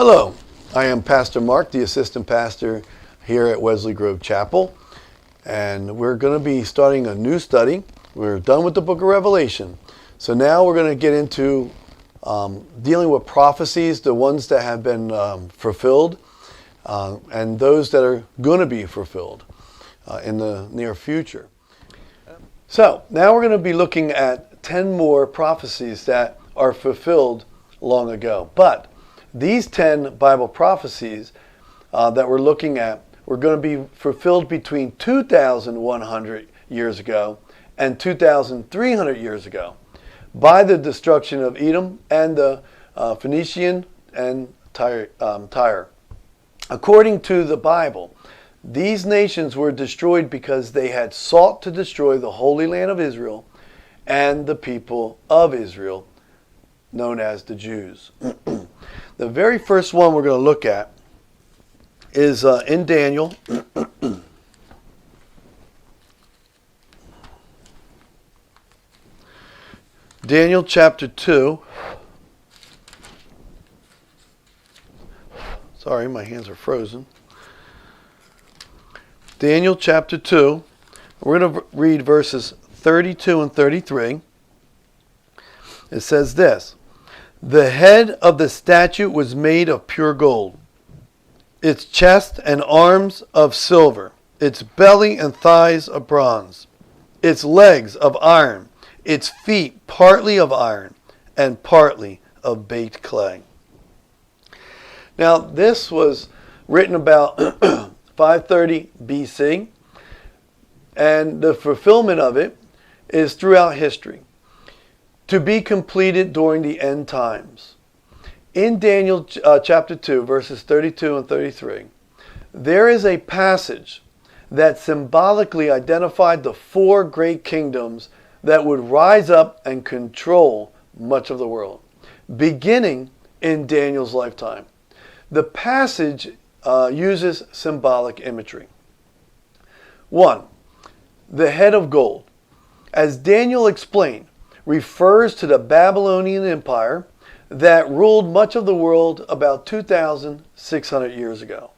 Hello, I am Pastor Mark, the assistant pastor here at Wesley Grove Chapel, and we're going to be starting a new study. We're done with the book of Revelation, so now we're going to get into dealing with prophecies, the ones that have been fulfilled, and those that are going to be fulfilled in the near future. So now we're going to be looking at 10 more prophecies that are fulfilled long ago. But these 10 Bible prophecies that we're looking at were going to be fulfilled between 2,100 years ago and 2,300 years ago by the destruction of Edom and the Phoenician and Tyre. According to the Bible, these nations were destroyed because they had sought to destroy the Holy Land of Israel and the people of Israel, known as the Jews. The very first one we're going to look at is in Daniel. Daniel chapter 2. Sorry, my hands are frozen. Daniel chapter 2. We're going to read verses 32 and 33. It says this: "The head of the statue was made of pure gold, its chest and arms of silver, its belly and thighs of bronze, its legs of iron, its feet partly of iron and partly of baked clay." Now, this was written about 530 BC, and the fulfillment of it is throughout history, to be completed during the end times. In Daniel chapter 2, verses 32 and 33, there is a passage that symbolically identified the four great kingdoms that would rise up and control much of the world, beginning in Daniel's lifetime. The passage uses symbolic imagery. 1. The head of gold, as Daniel explained, refers to the Babylonian Empire that ruled much of the world about 2,600 years ago.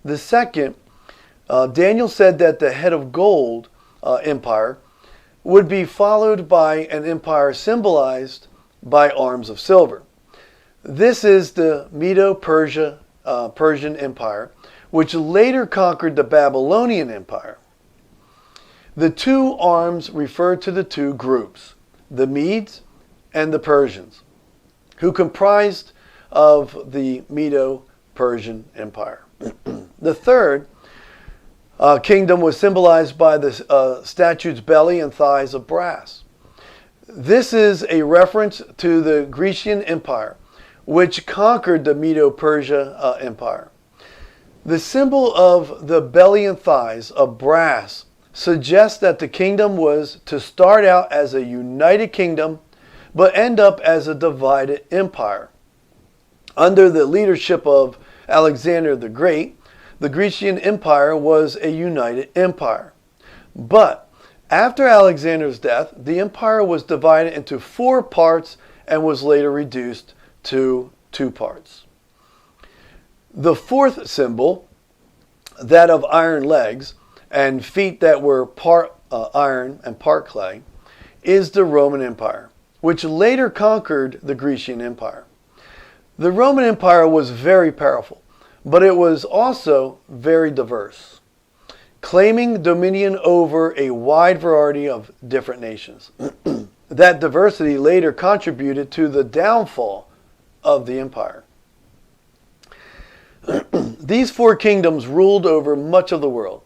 The second, Daniel said that the head of gold empire would be followed by an empire symbolized by arms of silver. This is the Medo-Persian Empire, which later conquered the Babylonian Empire. The two arms refer to the two groups, the Medes and the Persians, who comprised of the Medo-Persian Empire. The third kingdom was symbolized by the statue's belly and thighs of brass. This is a reference to the Grecian Empire, which conquered the Medo-Persia Empire. The symbol of the belly and thighs of brass suggests that the kingdom was to start out as a united kingdom, but end up as a divided empire. Under the leadership of Alexander the Great, the Grecian Empire was a united empire. But after Alexander's death, the empire was divided into 4 parts and was later reduced to 2 parts. The fourth symbol, that of iron legs and feet that were part iron and part clay, is the Roman Empire, which later conquered the Grecian Empire. The Roman Empire was very powerful, but it was also very diverse, claiming dominion over a wide variety of different nations. That diversity later contributed to the downfall of the empire. These 4 kingdoms ruled over much of the world,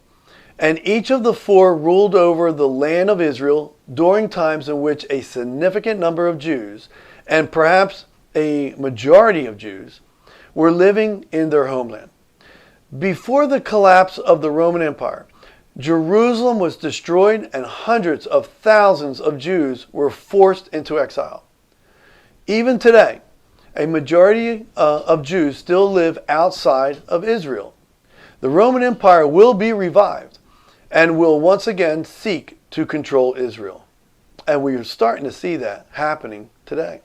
and each of the 4 ruled over the land of Israel during times in which a significant number of Jews, and perhaps a majority of Jews, were living in their homeland. Before the collapse of the Roman Empire, Jerusalem was destroyed and hundreds of thousands of Jews were forced into exile. Even today, a majority of Jews still live outside of Israel. The Roman Empire will be revived and will once again seek to control Israel. And we are starting to see that happening today.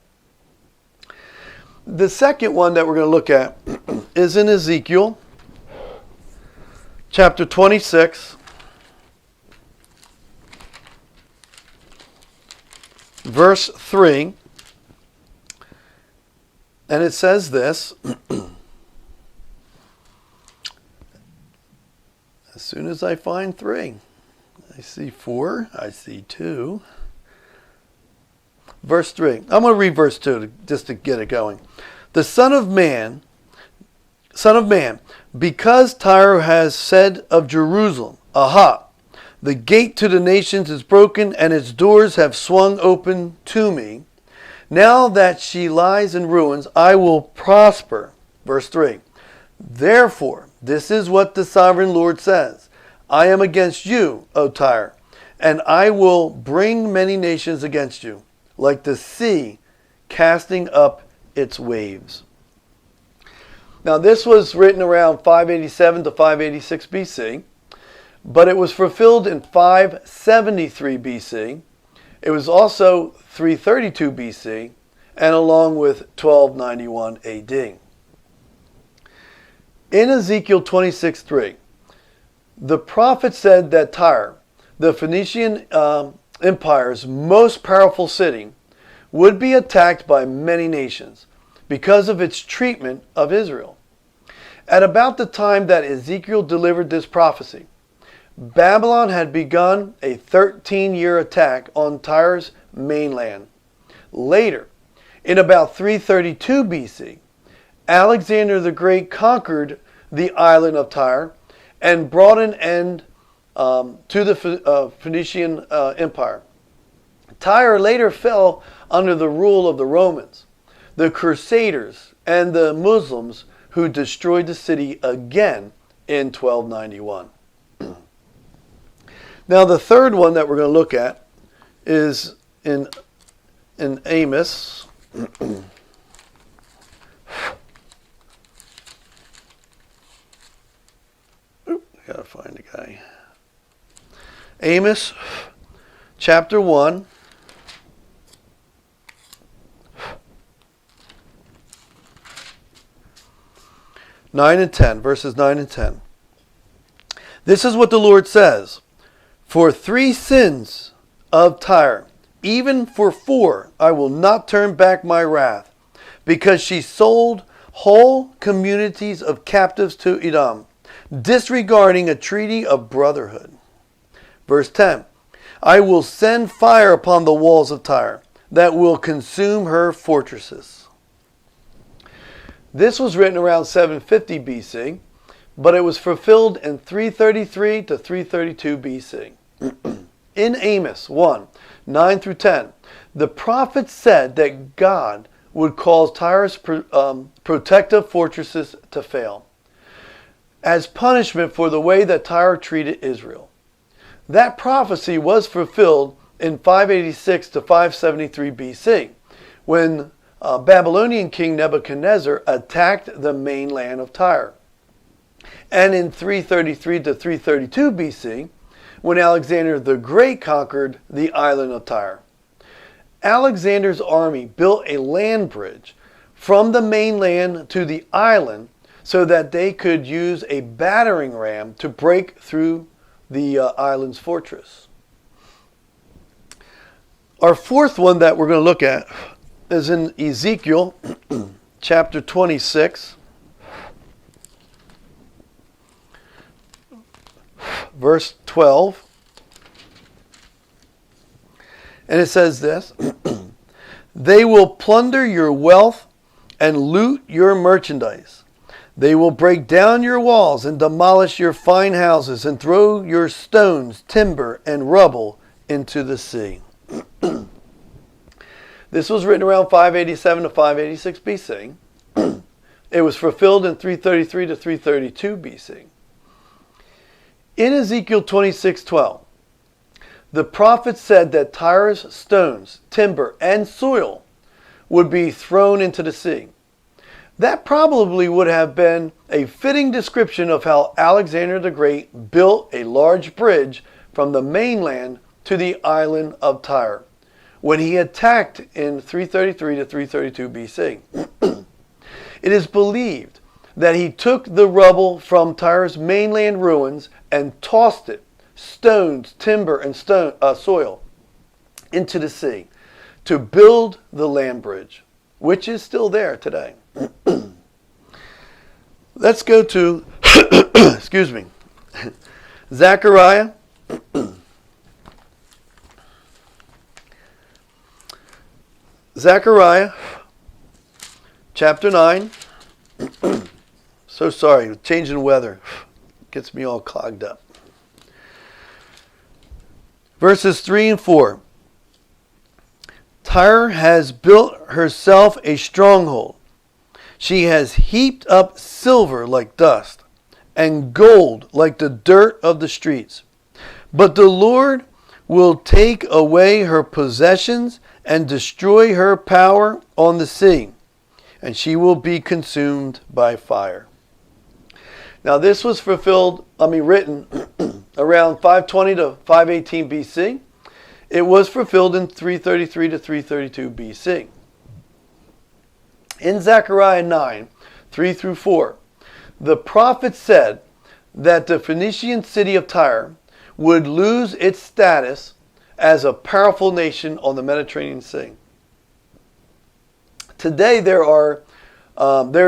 The second one that we're going to look at is in Ezekiel chapter 26, verse 3. And it says this. As soon as I find 3, I see 4, I see 2. Verse 3. I'm going to read verse 2 just to get it going. The Son of Man, because Tyre has said of Jerusalem, Aha, the gate to the nations is broken, and its doors have swung open to me. Now that she lies in ruins, I will prosper. Verse 3. Therefore, this is what the sovereign Lord says. I am against you, O Tyre, and I will bring many nations against you, like the sea casting up its waves. Now, this was written around 587 to 586 BC, but it was fulfilled in 573 BC. It was also 332 BC, and along with 1291 AD. In Ezekiel 26:3, the prophet said that Tyre, the Phoenician Empire's most powerful city, would be attacked by many nations because of its treatment of Israel. At about the time that Ezekiel delivered this prophecy, Babylon had begun a 13-year attack on Tyre's mainland. Later, in about 332 BC, Alexander the Great conquered the island of Tyre and brought an end to the Phoenician Empire. Tyre later fell under the rule of the Romans, the Crusaders, and the Muslims, who destroyed the city again in 1291. Now, the third one that we're going to look at is in Amos. Gotta find the guy. Amos chapter 1. Verses 9 and 10. This is what the Lord says. For 3 sins of Tyre, even for 4, I will not turn back my wrath, because she sold whole communities of captives to Edom, disregarding a treaty of brotherhood. Verse 10. I will send fire upon the walls of Tyre, that will consume her fortresses. This was written around 750 BC, but it was fulfilled in 333 to 332 BC. In Amos 1, 9 through 10, the prophet said that God would cause Tyre's protective fortresses to fail as punishment for the way that Tyre treated Israel. That prophecy was fulfilled in 586 to 573 BC, when Babylonian king Nebuchadnezzar attacked the mainland of Tyre. And in 333 to 332 BC, when Alexander the Great conquered the island of Tyre. Alexander's army built a land bridge from the mainland to the island so that they could use a battering ram to break through the island's fortress. Our fourth one that we're going to look at is in Ezekiel chapter 26, verse 12. And it says this, They will plunder your wealth and loot your merchandise. They will break down your walls and demolish your fine houses and throw your stones, timber, and rubble into the sea. This was written around 587 to 586 BC. It was fulfilled in 333 to 332 BC. In Ezekiel 26:12, the prophet said that Tyre's stones, timber, and soil would be thrown into the sea. That probably would have been a fitting description of how Alexander the Great built a large bridge from the mainland to the island of Tyre when he attacked in 333 to 332 BC. It is believed that he took the rubble from Tyre's mainland ruins and tossed it, stones, timber, and soil, into the sea to build the land bridge, which is still there today. Let's go to, excuse me, Zechariah. Zechariah chapter 9. So sorry, changing weather gets me all clogged up. Verses 3 and 4. Tyre has built herself a stronghold. She has heaped up silver like dust, and gold like the dirt of the streets. But the Lord will take away her possessions and destroy her power on the sea, and she will be consumed by fire. Now this was written around 520 to 518 BC. It was fulfilled in 333 to 332 BC. In Zechariah 9, 3 through 4, the prophet said that the Phoenician city of Tyre would lose its status as a powerful nation on the Mediterranean Sea. Today there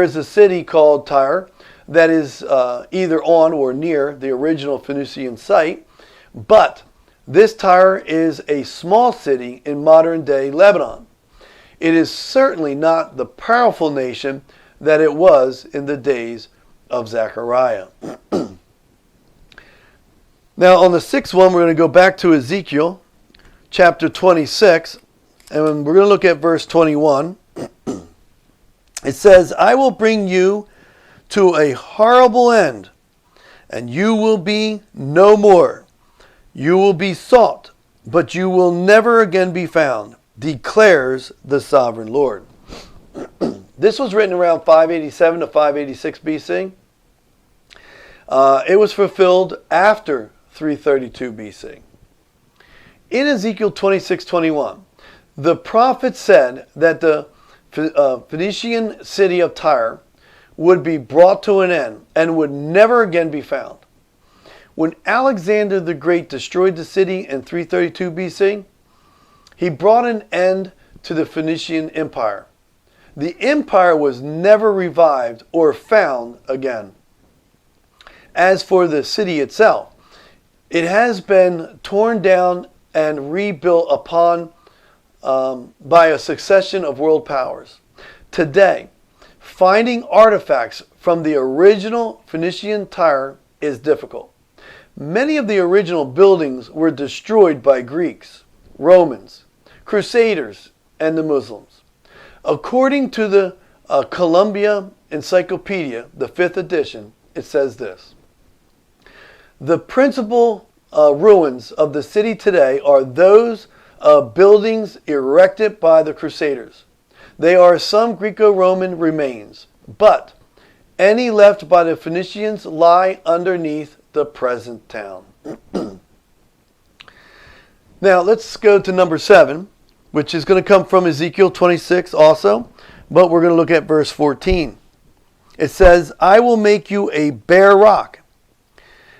is a city called Tyre that is either on or near the original Phoenician site, but this Tyre is a small city in modern-day Lebanon. It is certainly not the powerful nation that it was in the days of Zechariah. Now, on the sixth one, we're going to go back to Ezekiel chapter 26, and we're going to look at verse 21. It says, I will bring you to a horrible end, and you will be no more. You will be sought, but you will never again be found, declares the sovereign Lord. This was written around 587 to 586 BC. It was fulfilled after 332 BC. In Ezekiel 26:21, the prophet said that the Phoenician city of Tyre would be brought to an end and would never again be found. When Alexander the Great destroyed the city in 332 BC, he brought an end to the Phoenician Empire. The empire was never revived or found again. As for the city itself, it has been torn down and rebuilt upon by a succession of world powers. Today, finding artifacts from the original Phoenician Tyre is difficult. Many of the original buildings were destroyed by Greeks, Romans, Crusaders, and the Muslims. According to the Columbia Encyclopedia, the 5th edition, it says this: the principal ruins of the city today are those buildings erected by the Crusaders. They are some Greco-Roman remains, but any left by the Phoenicians lie underneath the present town. Now let's go to number 7, which is going to come from Ezekiel 26 also, but we're going to look at verse 14. It says, I will make you a bare rock,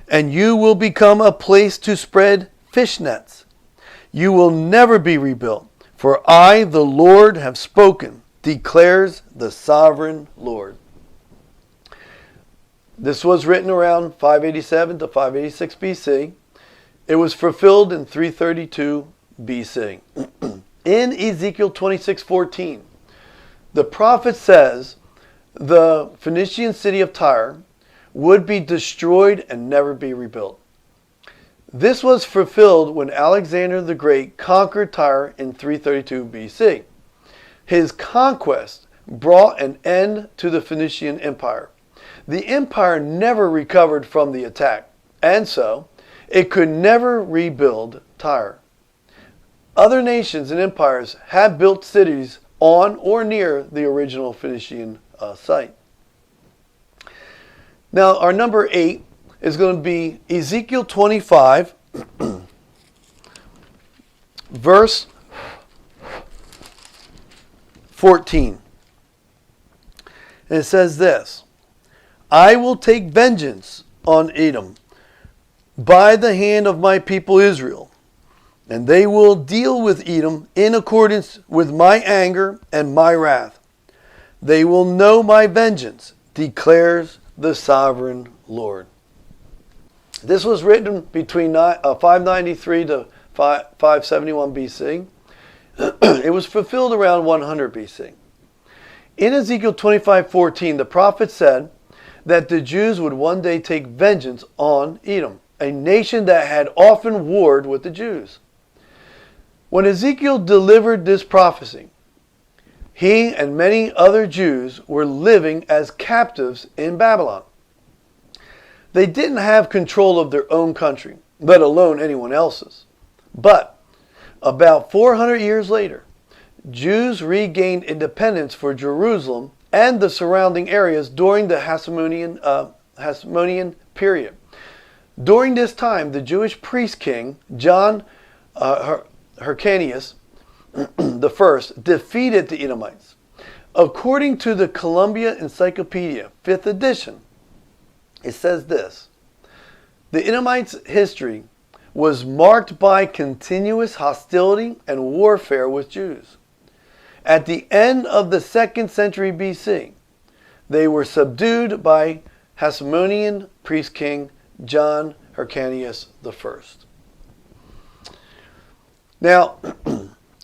and you will become a place to spread fish nets. You will never be rebuilt, for I, the Lord, have spoken, declares the sovereign Lord. This was written around 587 to 586 BC. It was fulfilled in 332 BC. In Ezekiel 26:14, the prophet says the Phoenician city of Tyre would be destroyed and never be rebuilt. This was fulfilled when Alexander the Great conquered Tyre in 332 BC. His conquest brought an end to the Phoenician Empire. The empire never recovered from the attack, and so it could never rebuild Tyre. Other nations and empires have built cities on or near the original Phoenician site. Now, our number 8 is going to be Ezekiel 25, verse 14. And it says this, I will take vengeance on Edom by the hand of my people Israel, and they will deal with Edom in accordance with my anger and my wrath. They will know my vengeance, declares the sovereign Lord. This was written between 593 to 571 BC. It was fulfilled around 100 BC. In Ezekiel 25:14, the prophet said that the Jews would one day take vengeance on Edom, a nation that had often warred with the Jews. When Ezekiel delivered this prophecy, he and many other Jews were living as captives in Babylon. They didn't have control of their own country, let alone anyone else's. But about 400 years later, Jews regained independence for Jerusalem and the surrounding areas during the Hasmonean period. During this time, the Jewish priest king, John Hyrcanus the first, defeated the Edomites. According to the Columbia Encyclopedia, 5th edition, it says this, the Edomites' history was marked by continuous hostility and warfare with Jews. At the end of the 2nd century BC, they were subdued by Hasmonean priest king John Hyrcanus the first. Now,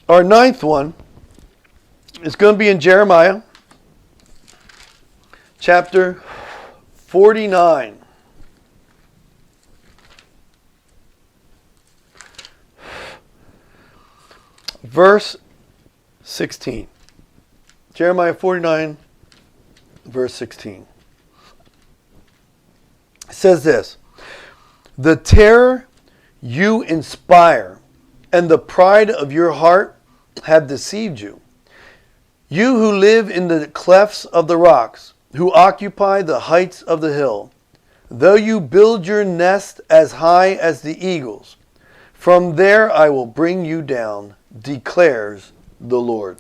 our 9th one is going to be in Jeremiah chapter 49. Verse 16. Jeremiah 49, verse 16. It says this, the terror you inspire and the pride of your heart have deceived you. You who live in the clefts of the rocks, who occupy the heights of the hill, though you build your nest as high as the eagles, from there I will bring you down, declares the Lord.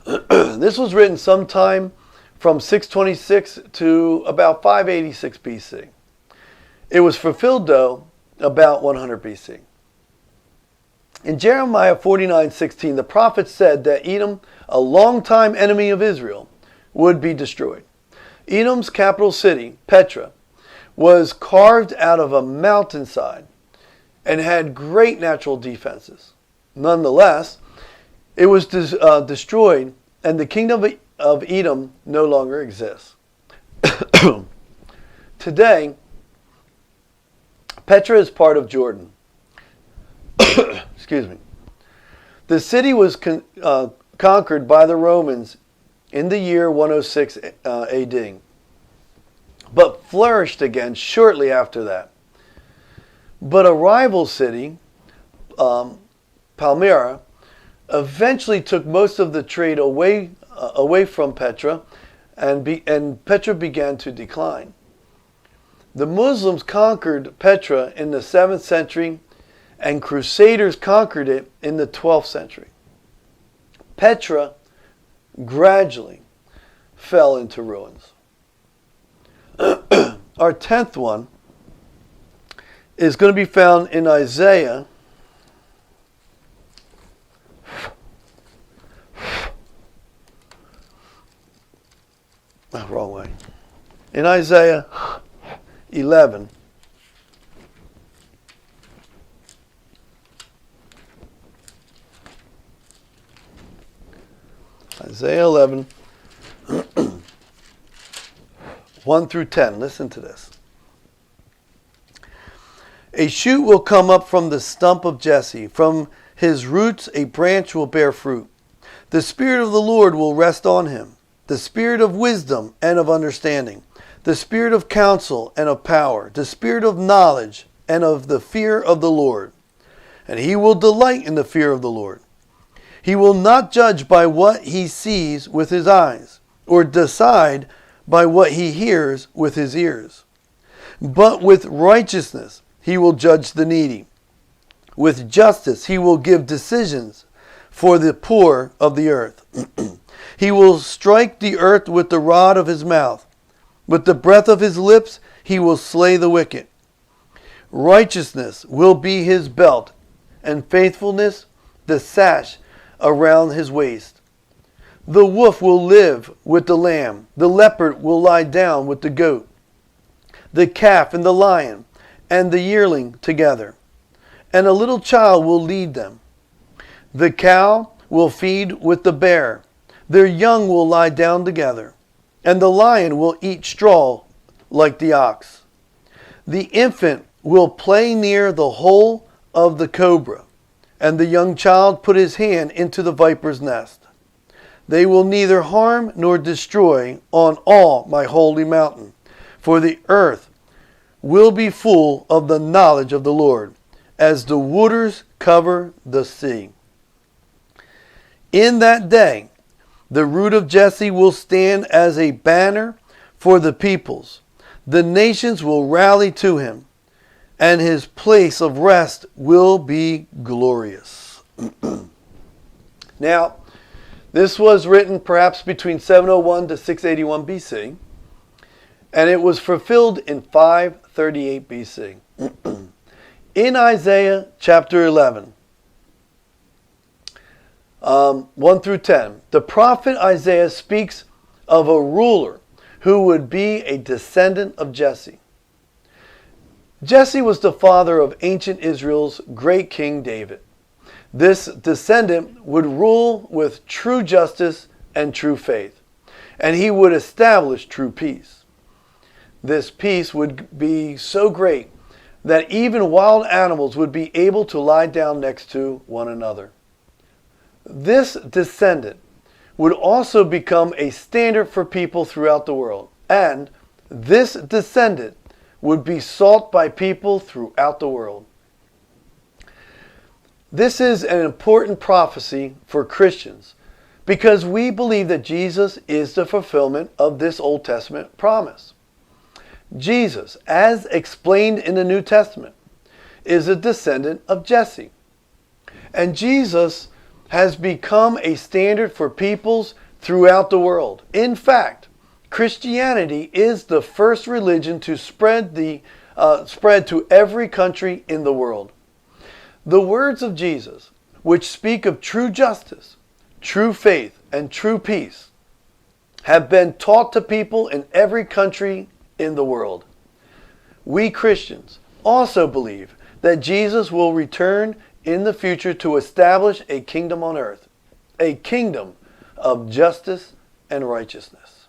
This was written sometime from 626 to about 586 BC. It was fulfilled, though, about 100 BC. In Jeremiah 49:16, the prophet said that Edom, a longtime enemy of Israel, would be destroyed. Edom's capital city, Petra, was carved out of a mountainside and had great natural defenses. Nonetheless, it was destroyed, and the kingdom of Edom no longer exists. Today, Petra is part of Jordan. Excuse me. The city was conquered by the Romans in the year 106 AD, but flourished again shortly after that. But a rival city, Palmyra, eventually took most of the trade away from Petra, and Petra began to decline. The Muslims conquered Petra in the 7th century, and Crusaders conquered it in the 12th century. Petra gradually fell into ruins. Our 10th one is going to be found in Isaiah wrong way. In Isaiah 11. Isaiah 11, 1 through 10. Listen to this. A shoot will come up from the stump of Jesse. From his roots a branch will bear fruit. The Spirit of the Lord will rest on him. The Spirit of wisdom and of understanding. The Spirit of counsel and of power. The Spirit of knowledge and of the fear of the Lord. And he will delight in the fear of the Lord. He will not judge by what he sees with his eyes, or decide by what he hears with his ears. But with righteousness he will judge the needy. With justice he will give decisions for the poor of the earth. He will strike the earth with the rod of his mouth. With the breath of his lips he will slay the wicked. Righteousness will be his belt, and faithfulness the sash around his waist. The wolf will live with the lamb. The leopard will lie down with the goat. The calf and the lion and the yearling together. And a little child will lead them. The cow will feed with the bear. Their young will lie down together. And the lion will eat straw like the ox. The infant will play near the hole of the cobra, and the young child put his hand into the viper's nest. They will neither harm nor destroy on all my holy mountain, for the earth will be full of the knowledge of the Lord, as the waters cover the sea. In that day, the root of Jesse will stand as a banner for the peoples. The nations will rally to him, and his place of rest will be glorious. Now, this was written perhaps between 701 to 681 BC, and it was fulfilled in 538 BC. In Isaiah chapter 11, 1 through 10, the prophet Isaiah speaks of a ruler who would be a descendant of Jesse. Jesse was the father of ancient Israel's great king David. This descendant would rule with true justice and true faith, and he would establish true peace. This peace would be so great that even wild animals would be able to lie down next to one another. This descendant would also become a standard for people throughout the world, and this descendant would be sought by people throughout the world. This is an important prophecy for Christians because we believe that Jesus is the fulfillment of this Old Testament promise. Jesus, as explained in the New Testament, is a descendant of Jesse. And Jesus has become a standard for peoples throughout the world. In fact, Christianity is the first religion to spread to every country in the world. The words of Jesus, which speak of true justice, true faith, and true peace, have been taught to people in every country in the world. We Christians also believe that Jesus will return in the future to establish a kingdom on earth, a kingdom of justice and righteousness.